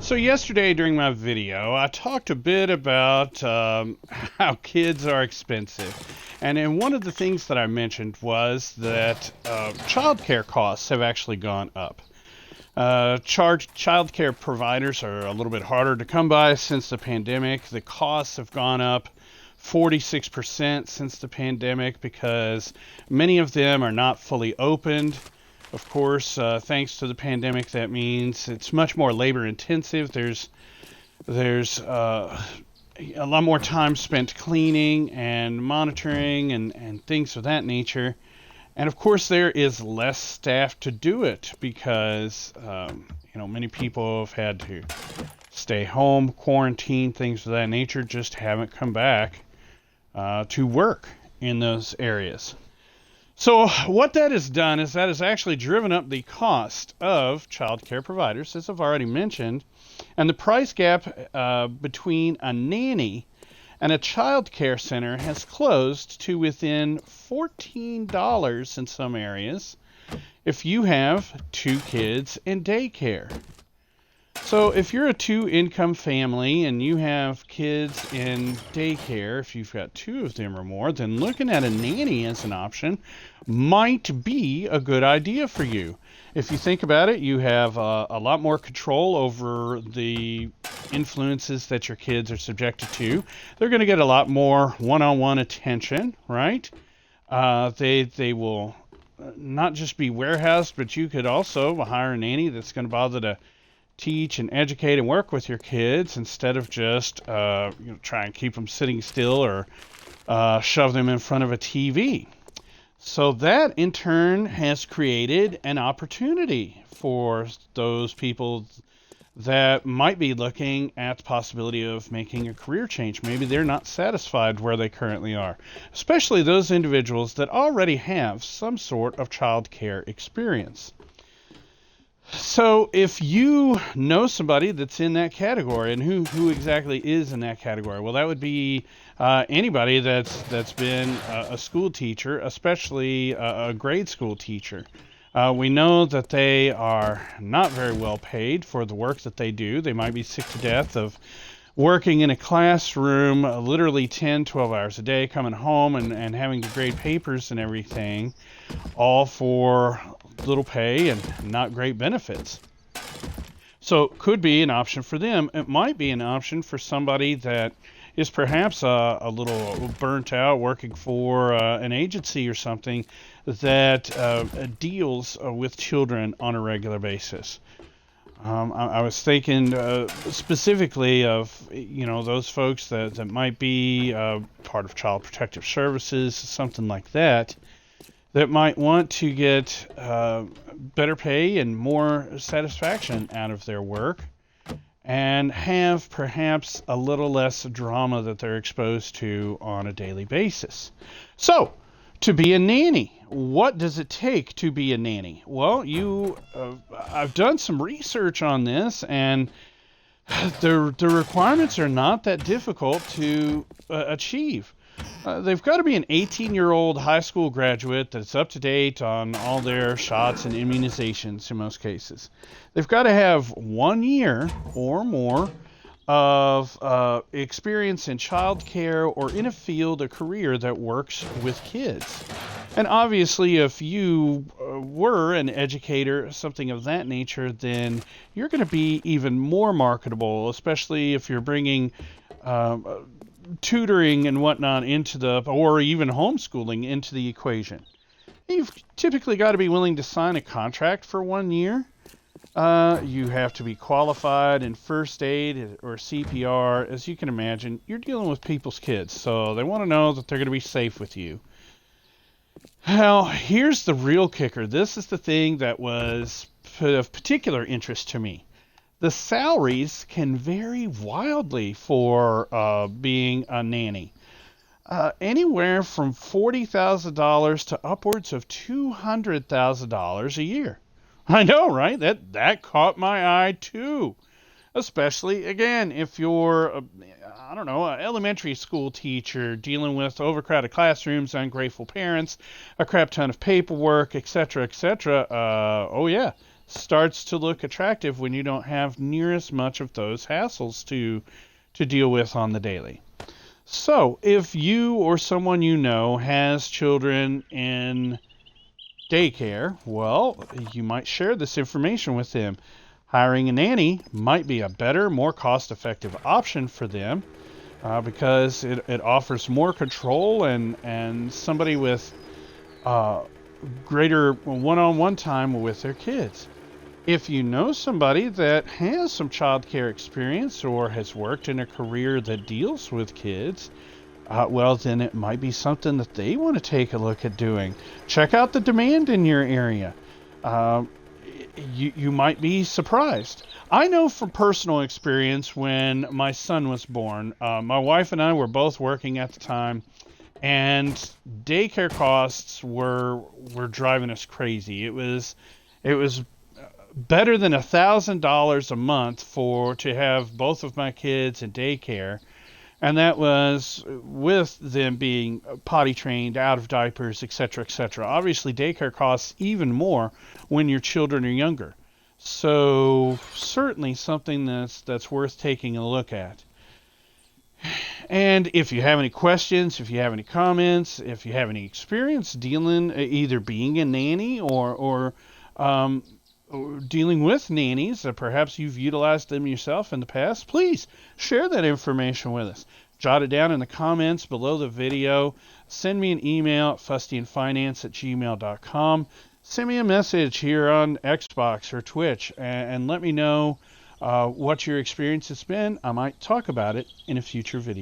So yesterday during my video, I talked a bit about how kids are expensive. And then one of the things that I mentioned was that childcare costs have actually gone up. Childcare providers are a little bit harder to come by since the pandemic. The costs have gone up 46% since the pandemic because many of them are not fully opened. Of course, thanks to the pandemic, that means it's much more labor intensive. There's a lot more time spent cleaning and monitoring and things of that nature. And of course, there is less staff to do it because many people have had to stay home, quarantine, things of that nature, just haven't come back to work in those areas. So what that has done is that has actually driven up the cost of child care providers, as I've already mentioned, and the price gap between a nanny and a child care center has closed to within $14 in some areas if you have two kids in daycare. So if you're a two-income family and you have kids in daycare, if you've got two of them or more, then looking at a nanny as an option might be a good idea for you. If you think about it, you have a lot more control over the influences that your kids are subjected to. They're going to get a lot more one-on-one attention, right? They will not just be warehoused, but you could also hire a nanny that's going to bother to teach and educate and work with your kids instead of just try and keep them sitting still or shove them in front of a TV. So that in turn has created an opportunity for those people that might be looking at the possibility of making a career change. Maybe they're not satisfied where they currently are, especially those individuals that already have some sort of child care experience. So if you know somebody that's in that category, and who exactly is in that category? Well, that would be anybody that's been a school teacher, especially a grade school teacher. We know that they are not very well paid for the work that they do. They might be sick to death of working in a classroom literally 10, 12 hours a day, coming home and having to grade papers and everything, all for little pay and not great benefits. So it could be an option for them. It might be an option for somebody that is perhaps a little burnt out working for an agency or something that deals with children on a regular basis. I was thinking specifically of those folks that might be part of Child Protective Services, something like that might want to get better pay and more satisfaction out of their work and have perhaps a little less drama that they're exposed to on a daily basis. So, to be a nanny, what does it take to be a nanny? Well, I've done some research on this, and the requirements are not that difficult to achieve. They've got to be an 18-year-old high school graduate that's up to date on all their shots and immunizations in most cases. They've got to have 1 year or more of experience in childcare or in a field, a career that works with kids. And obviously, if you were an educator, something of that nature, then you're going to be even more marketable, especially if you're bringing tutoring and whatnot or even homeschooling into the equation. You've typically got to be willing to sign a contract for 1 year. You have to be qualified in first aid or CPR. As you can imagine, you're dealing with people's kids, so they want to know that they're going to be safe with you. Now, here's the real kicker. This is the thing that was of particular interest to me. The salaries can vary wildly for being a nanny. Anywhere from $40,000 to upwards of $200,000 a year. I know, right? That caught my eye too. Especially, again, if you're, an elementary school teacher dealing with overcrowded classrooms, ungrateful parents, a crap ton of paperwork, etc., etc. Oh yeah, starts to look attractive when you don't have near as much of those hassles to deal with on the daily. So, if you or someone you know has children in daycare, well, you might share this information with them. Hiring a nanny might be a better, more cost-effective option for them because it offers more control and somebody with greater one-on-one time with their kids. If you know somebody that has some childcare experience or has worked in a career that deals with kids, well, then it might be something that they want to take a look at doing. Check out the demand in your area. You might be surprised. I know from personal experience when my son was born, my wife and I were both working at the time, and daycare costs were driving us crazy. It was better than $1,000 a month to have both of my kids in daycare, and that was with them being potty trained, out of diapers, etc., etc. Obviously, daycare costs even more when your children are younger. So certainly something that's worth taking a look at. And if you have any questions, if you have any comments, if you have any experience dealing, either being a nanny or dealing with nannies, perhaps you've utilized them yourself in the past, please share that information with us. Jot it down in the comments below the video. Send me an email at fustianfinance@gmail.com. Send me a message here on Xbox or Twitch and let me know what your experience has been. I might talk about it in a future video.